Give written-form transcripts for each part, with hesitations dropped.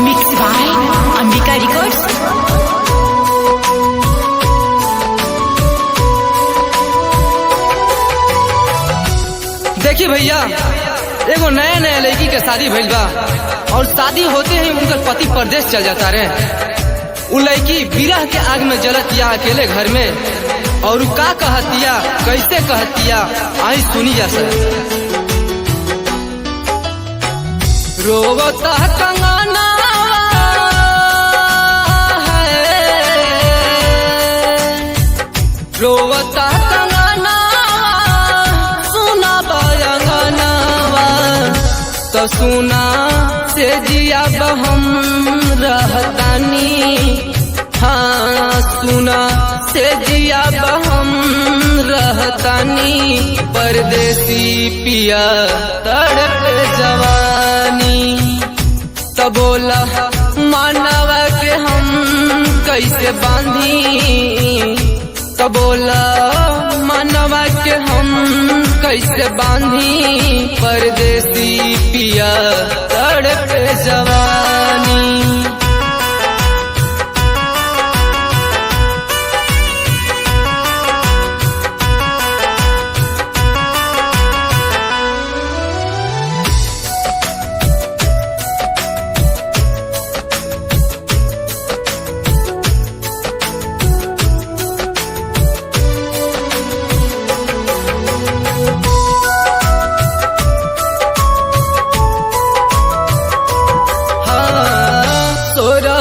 Mixed by Ambika Records. देखिए भैया, एगो नया नया लड़की के शादी भइल बा और शादी होते ही उनकर पति परदेश चल जाता रहे। उ लड़की विरह के आग में जलतिया अकेले घर में, और का कहतिया, कैसे कहतिया, आई सुनी जा सर। रोवता कंगना रोवता कंगना सुना बयंगनावा, तो सुना से जिया बहम रहतानी। हाँ सुना से जिया बहम रहतानी, परदेसी पिया तड़प जवानी। तो बोला मानवा के हम कैसे बांधी, तो बोला मानवा के हम कैसे बांधी, परदेसी पिया तड़प जवानी।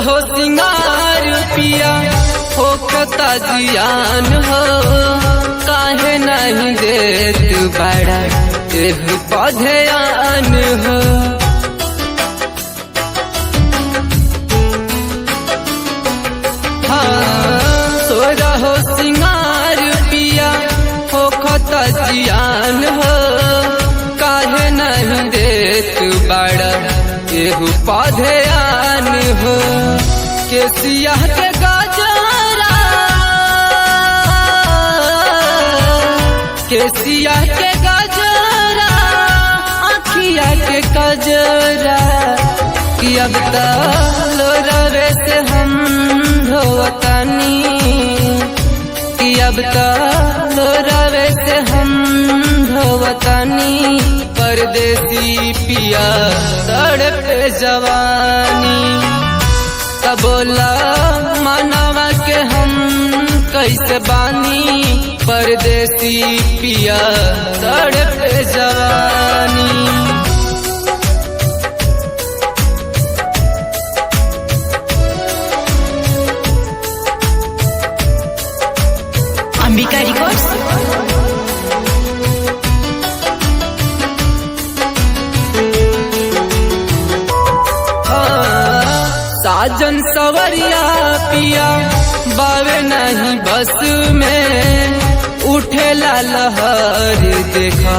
हो सिंगार पिया होखता जियान हो, काहे नहीं देत बड़ा एह पधयान हो। हाँ सोरा हो सिंगार पिया होखता जियान हो, काहे नहीं देत बड़ा एह पधयान हो। केसिया के गजरा, केसिया के गजरा, आँखिया के कजरा, कि अब तलो रवे से हम धोवतानी, कि अब तलो रवे से हम धोवतानी, परदेसी पिया तड़प जवानी। तब बोला मानवा के हम कैसे बानी, परदेसी पिया तड़प जवानी। Ambika Records. साजन सवरिया पिया बावे नहीं बस में, उठेला लहर देखा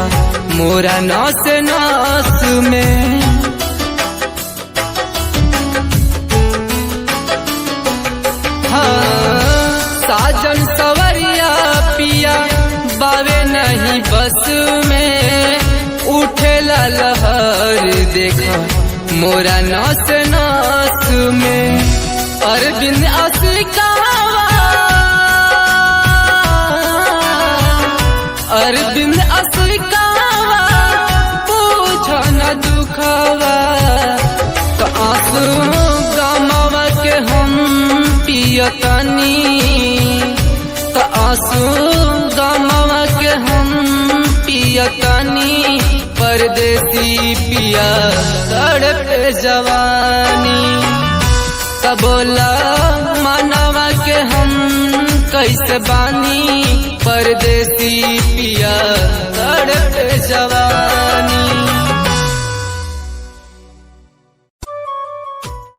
मोरा नास नास में। हाँ साजन सवरिया पिया बावे नहीं बस में, उठेला लहर देखा मोरा नास नास में। अरविंद असिकावा, अरविंद असिकावा, पूछो न दुखवा, तो आंसू गमवा के हम पियतनी, तो आंसू गमवा के हम पियतनी, परदेसी पिया तड़प जवानी। तब बोला मानवा के हम कैसे बानी, परदेसी पिया